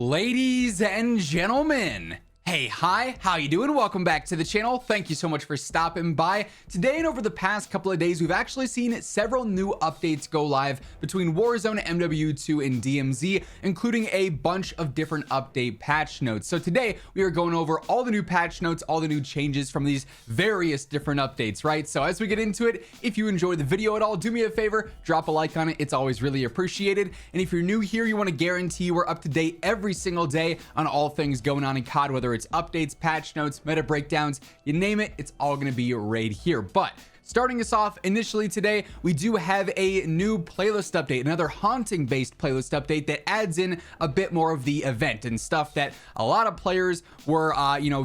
Ladies and gentlemen, hey, hi, how you doing? Welcome back to the channel. Thank you so much for stopping by. Today and over the past couple of days, we've actually seen several new updates go live between Warzone, MW2, and DMZ, including a bunch of different update patch notes. So today, we are going over all the new patch notes, all the new changes from these various different updates, right? So as we get into it, if you enjoyed the video at all, do me a favor, drop a like on it. It's always really appreciated. And if you're new here, you want to guarantee we're up to date every single day on all things going on in COD, whether it's updates, patch notes, meta breakdowns, you name it, it's all going to be right here. But starting us off initially today, we do have a new playlist update, another haunting based playlist update that adds in a bit more of the event and stuff that a lot of players were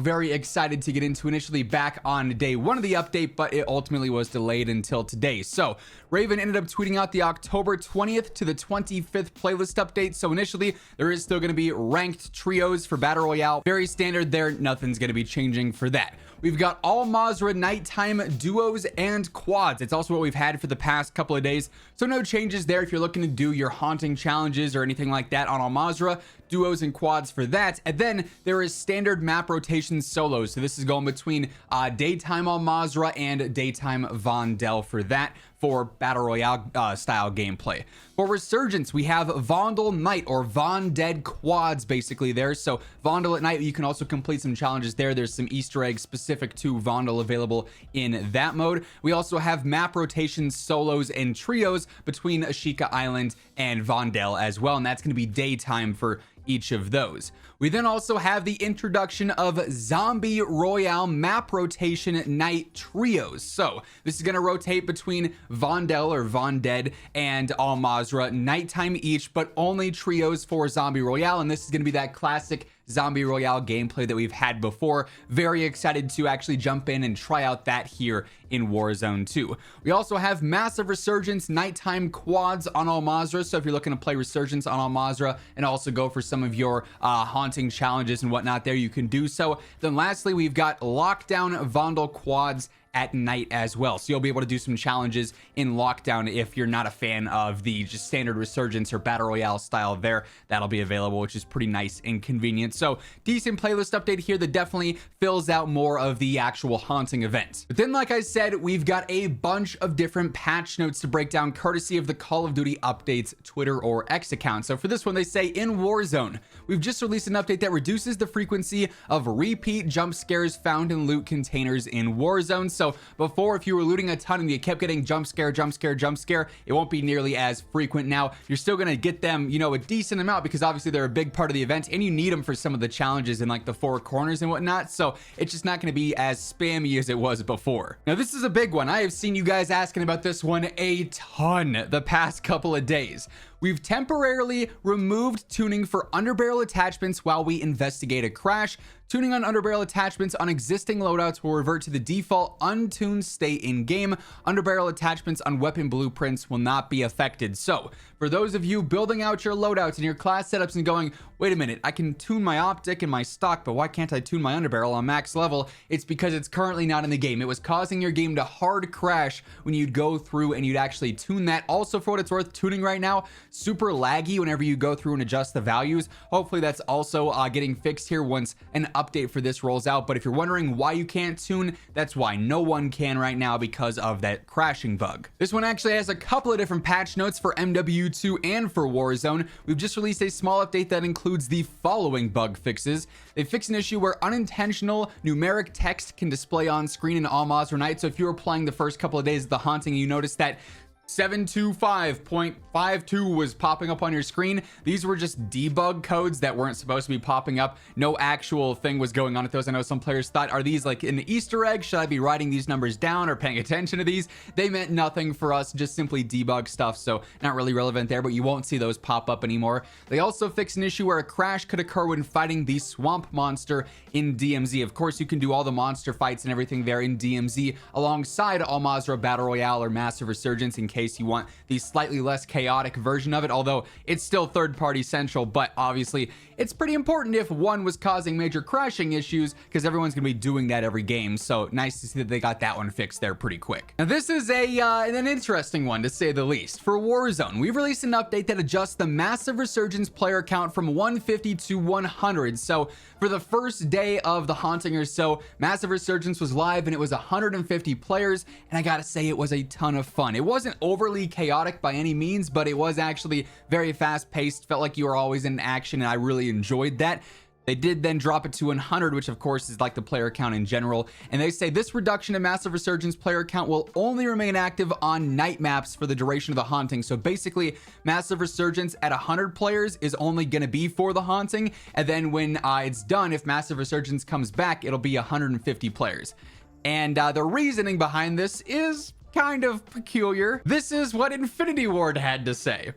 very excited to get into initially back on day one of the update, but it ultimately was delayed until today. So Raven ended up tweeting out the October 20th to the 25th playlist update. So initially there is still going to be ranked trios for battle royale, very standard there, nothing's going to be changing for that. We've got all Mazra nighttime duos and quads. It's also what we've had for the past couple of days, so no changes there if you're looking to do your haunting challenges or anything like that on all Mazra, duos and quads for that. And then there is standard map rotation solos, so this is going between daytime all Mazra and daytime Vondel for that, for battle royale style gameplay. For Resurgence, we have Vondel Night or Von Dead quads basically there. So Vondel at night, you can also complete some challenges there. There's some Easter eggs specific to Vondel available in that mode. We also have map rotation solos and trios between Ashika Island and Vondel as well, and that's going to be daytime for each of those. We then also have the introduction of zombie royale map rotation night trios. So this is going to rotate between Vondel or Von Dead and Al Mazra nighttime each, but only trios for zombie royale. And this is going to be that classic zombie royale gameplay that we've had before. Very excited to actually jump in and try out that here in Warzone 2. We also have massive Resurgence nighttime quads on Al Mazra. So if you're looking to play Resurgence on Al Mazra and also go for some of your haunting challenges and whatnot there, you can do so. Then lastly, we've got lockdown Vondel quads at night as well, so you'll be able to do some challenges in lockdown if you're not a fan of the just standard Resurgence or battle royale style there. That'll be available, which is pretty nice and convenient. So decent playlist update here that definitely fills out more of the actual haunting event. But then, like I said, we've got a bunch of different patch notes to break down courtesy of the Call of Duty Updates Twitter or X account. So for this one, they say in Warzone, we've just released an update that reduces the frequency of repeat jump scares found in loot containers in Warzone. So before, if you were looting a ton and you kept getting jump scare, it won't be nearly as frequent now. You're still going to get them, a decent amount, because obviously they're a big part of the event and you need them for some of the challenges in like the four corners and whatnot. So it's just not going to be as spammy as it was before. Now, this is a big one. I have seen you guys asking about this one a ton the past couple of days. We've temporarily removed tuning for underbarrel attachments while we investigate a crash. Tuning on underbarrel attachments on existing loadouts will revert to the default untuned state in game. Underbarrel attachments on weapon blueprints will not be affected. So for those of you building out your loadouts and your class setups and going, wait a minute, I can tune my optic and my stock, but why can't I tune my underbarrel on max level? It's because it's currently not in the game. It was causing your game to hard crash when you'd go through and you'd actually tune that. Also, for what it's worth, tuning right now, super laggy whenever you go through and adjust the values. Hopefully that's also getting fixed here once an update for this rolls out. But if you're wondering why you can't tune, that's why. No one can right now because of that crashing bug. This one actually has a couple of different patch notes for MW2 and for Warzone. We've just released a small update that includes the following bug fixes. They fixed an issue where unintentional numeric text can display on screen in Al Mazra Night. So if you were playing the first couple of days of the haunting and you noticed that 725.52 was popping up on your screen, these were just debug codes that weren't supposed to be popping up. No actual thing was going on with those. I know some players thought, are these like an Easter egg? Should I be writing these numbers down or paying attention to these? They meant nothing for us, just simply debug stuff, so not really relevant there, but you won't see those pop up anymore. They also fixed an issue where a crash could occur when fighting the swamp monster in DMZ. Of course, you can do all the monster fights and everything there in DMZ alongside Al Mazra Battle Royale or Massive Resurgence in case you want the slightly less chaotic version of it, although it's still third-party central. But obviously it's pretty important if one was causing major crashing issues, because everyone's gonna be doing that every game. So nice to see that they got that one fixed there pretty quick. Now this is an interesting one, to say the least. For Warzone, we've released an update that adjusts the massive Resurgence player count from 150 to 100. So for the first day of the haunting or so, massive Resurgence was live and it was 150 players, and I gotta say it was a ton of fun. It wasn't overly chaotic by any means, but it was actually very fast paced, felt like you were always in action, and I really enjoyed that. They did then drop it to 100, which of course is like the player count in general. And they say this reduction in massive Resurgence player count will only remain active on night maps for the duration of the haunting. So basically, massive Resurgence at 100 players is only going to be for the haunting. And then when it's done, if massive Resurgence comes back, it'll be 150 players. And the reasoning behind this is kind of peculiar. This is what Infinity Ward had to say.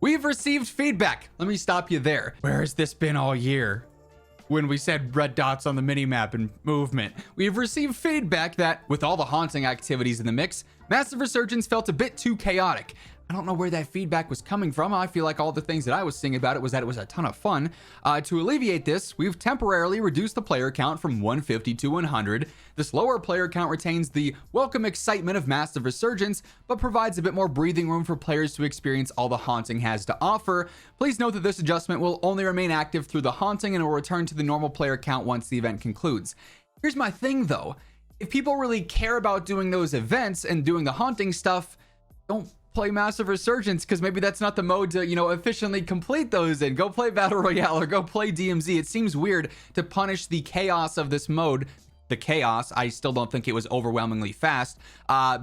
We've received feedback. Let me stop you there. Where has this been all year? When we said red dots on the minimap and movement, we've received feedback that with all the haunting activities in the mix, massive Resurgence felt a bit too chaotic. I don't know where that feedback was coming from. I feel like all the things that I was seeing about it was that it was a ton of fun. To alleviate this, we've temporarily reduced the player count from 150 to 100. This lower player count retains the welcome excitement of massive Resurgence, but provides a bit more breathing room for players to experience all the haunting has to offer. Please note that this adjustment will only remain active through the haunting and will return to the normal player count once the event concludes. Here's my thing though. If people really care about doing those events and doing the haunting stuff, don't play massive Resurgence, because maybe that's not the mode to, you know, efficiently complete those in. Go play Battle Royale or go play DMZ. It seems weird to punish the chaos of this mode. The chaos, I still don't think it was overwhelmingly fast,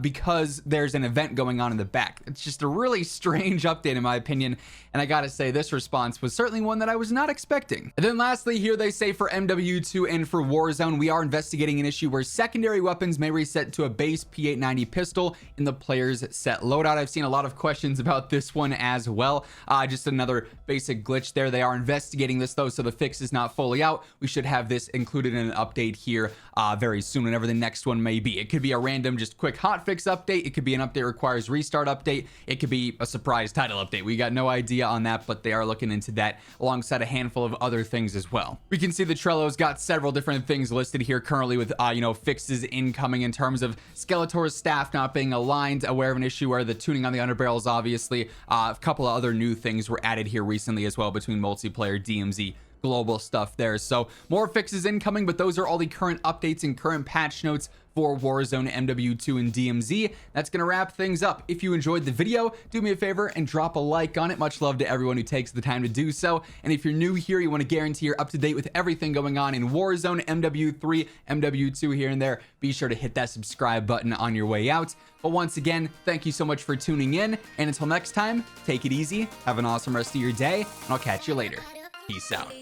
because there's an event going on in the back. It's just a really strange update in my opinion, and I gotta say this response was certainly one that I was not expecting. And then lastly here they say for MW2 and for Warzone, we are investigating an issue where secondary weapons may reset to a base P890 pistol in the player's set loadout. I've seen a lot of questions about this one as well. Just another basic glitch there. They are investigating this though, so the fix is not fully out. We should have this included in an update here very soon, whenever the next one may be. It could be a random just quick hotfix update. It could be an update requires restart update. It could be a surprise title update. We got no idea on that, but they are looking into that alongside a handful of other things as well. We can see the Trello's got several different things listed here currently with you know, fixes incoming in terms of Skeletor's staff not being aligned, aware of an issue where the tuning on the underbarrels, obviously a couple of other new things were added here recently as well between multiplayer, DMZ, global stuff there. So more fixes incoming, but those are all the current updates and current patch notes for Warzone, MW2, and DMZ. That's gonna wrap things up. If you enjoyed the video, do me a favor and drop a like on it. Much love to everyone who takes the time to do so. And if you're new here, you want to guarantee you're up to date with everything going on in Warzone, MW3, MW2 here and there, be sure to hit that subscribe button on your way out. But once again, thank you so much for tuning in, and until next time, take it easy, have an awesome rest of your day, and I'll catch you later. Peace out.